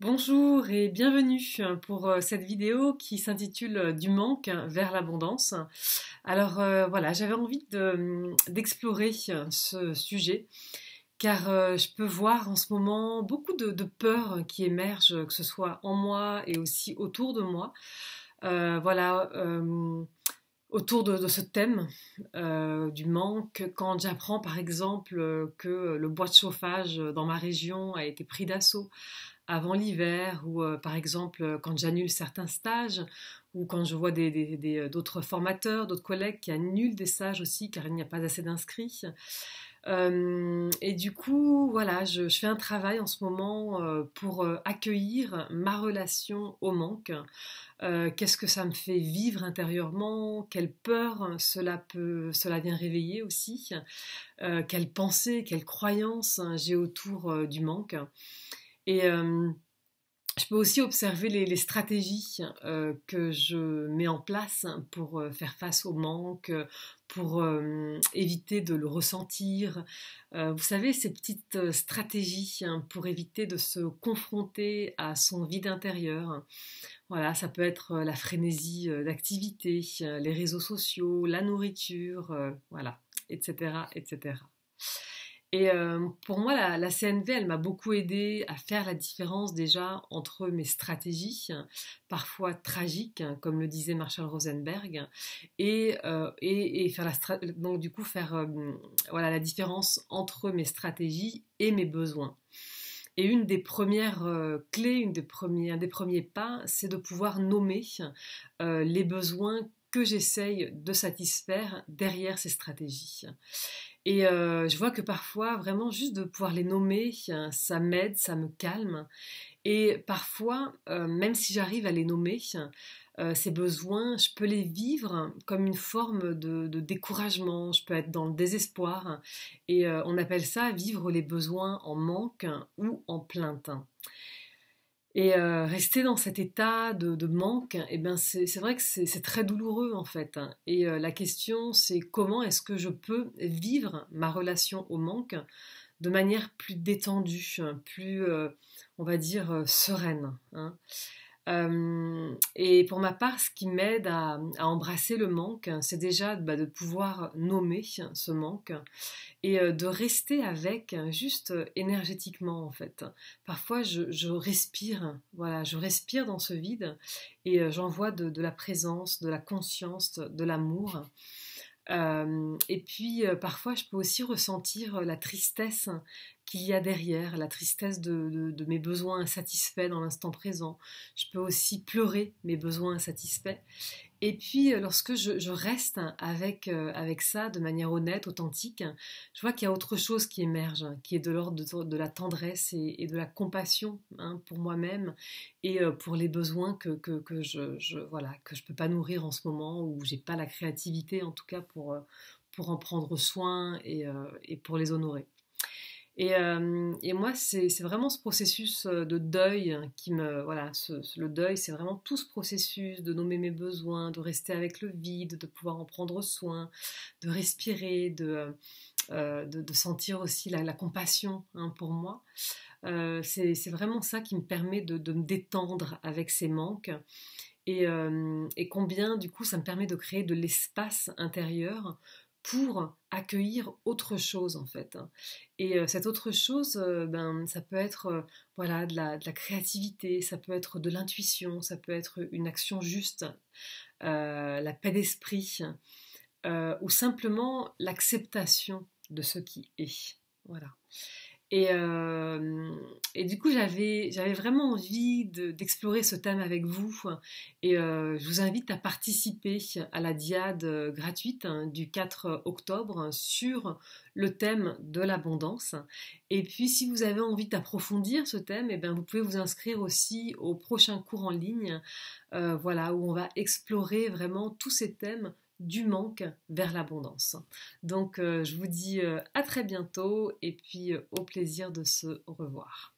Bonjour et bienvenue pour cette vidéo qui s'intitule Du manque vers l'abondance. Alors voilà, j'avais envie d'explorer ce sujet car je peux voir en ce moment beaucoup de peurs qui émergent, que ce soit en moi et aussi autour de moi. Voilà, autour de ce thème du manque, quand j'apprends par exemple que le bois de chauffage dans ma région a été pris d'assaut avant l'hiver, ou par exemple quand j'annule certains stages, ou quand je vois d'autres formateurs, d'autres collègues qui annulent des stages aussi car il n'y a pas assez d'inscrits. Et du coup, voilà, je fais un travail en ce moment pour accueillir ma relation au manque. Qu'est-ce que ça me fait vivre intérieurement? Quelle peur cela vient réveiller aussi? Quelles pensées, quelles croyances j'ai autour du manque? Et je peux aussi observer les stratégies que je mets en place pour faire face au manque, pour éviter de le ressentir. Vous savez, ces petites stratégies pour éviter de se confronter à son vide intérieur. Voilà, ça peut être la frénésie d'activité, les réseaux sociaux, la nourriture, voilà, etc., etc. Et pour moi, la CNV, elle m'a beaucoup aidé à faire la différence déjà entre mes stratégies, parfois tragiques, comme le disait Marshall Rosenberg, et faire donc du coup faire voilà, la différence entre mes stratégies et mes besoins. Et une des premières clés, un des premiers pas, c'est de pouvoir nommer les besoins que j'essaye de satisfaire derrière ces stratégies. Et je vois que parfois, vraiment, juste de pouvoir les nommer, ça m'aide, ça me calme. Et parfois, même si j'arrive à les nommer, ces besoins, je peux les vivre comme une forme de découragement. Je peux être dans le désespoir. Et on appelle ça vivre les besoins en manque ou en plainte. Et rester dans cet état de manque, eh ben c'est vrai que c'est très douloureux en fait. Et la question, c'est comment est-ce que je peux vivre ma relation au manque de manière plus détendue, plus, on va dire, sereine, hein. Et pour ma part, ce qui m'aide à embrasser le manque, c'est déjà de pouvoir nommer ce manque et de rester avec juste énergétiquement en fait. Parfois je respire, voilà, je respire dans ce vide et j'envoie de la présence, de la conscience, de l'amour. Et puis parfois je peux aussi ressentir la tristesse qu'il y a derrière, la tristesse de mes besoins insatisfaits dans l'instant présent. Je peux aussi pleurer mes besoins insatisfaits. Et puis, lorsque je reste avec ça de manière honnête, authentique, je vois qu'il y a autre chose qui émerge, hein, qui est de l'ordre de la tendresse et de la compassion, hein, pour moi-même et pour les besoins que voilà, que je ne peux pas nourrir en ce moment, ou j'ai pas la créativité en tout cas pour en prendre soin et pour les honorer. Et moi, c'est vraiment ce processus de deuil qui me... Voilà, le deuil, c'est vraiment tout ce processus de nommer mes besoins, de rester avec le vide, de pouvoir en prendre soin, de respirer, de sentir aussi la compassion, hein, pour moi. C'est vraiment ça qui me permet de me détendre avec ces manques. Et combien, du coup, ça me permet de créer de l'espace intérieur pour accueillir autre chose, en fait. Et cette autre chose, ben, ça peut être voilà, de la créativité, ça peut être de l'intuition, ça peut être une action juste, la paix d'esprit, ou simplement l'acceptation de ce qui est. Voilà. Et, euh, et du coup, j'avais vraiment envie d'explorer ce thème avec vous. Et je vous invite à participer à la diade gratuite, hein, du 4 octobre sur le thème de l'abondance. Et puis, si vous avez envie d'approfondir ce thème, eh bien, vous pouvez vous inscrire aussi au prochain cours en ligne, voilà, où on va explorer vraiment tous ces thèmes du manque vers l'abondance. Donc je vous dis à très bientôt et puis au plaisir de se revoir.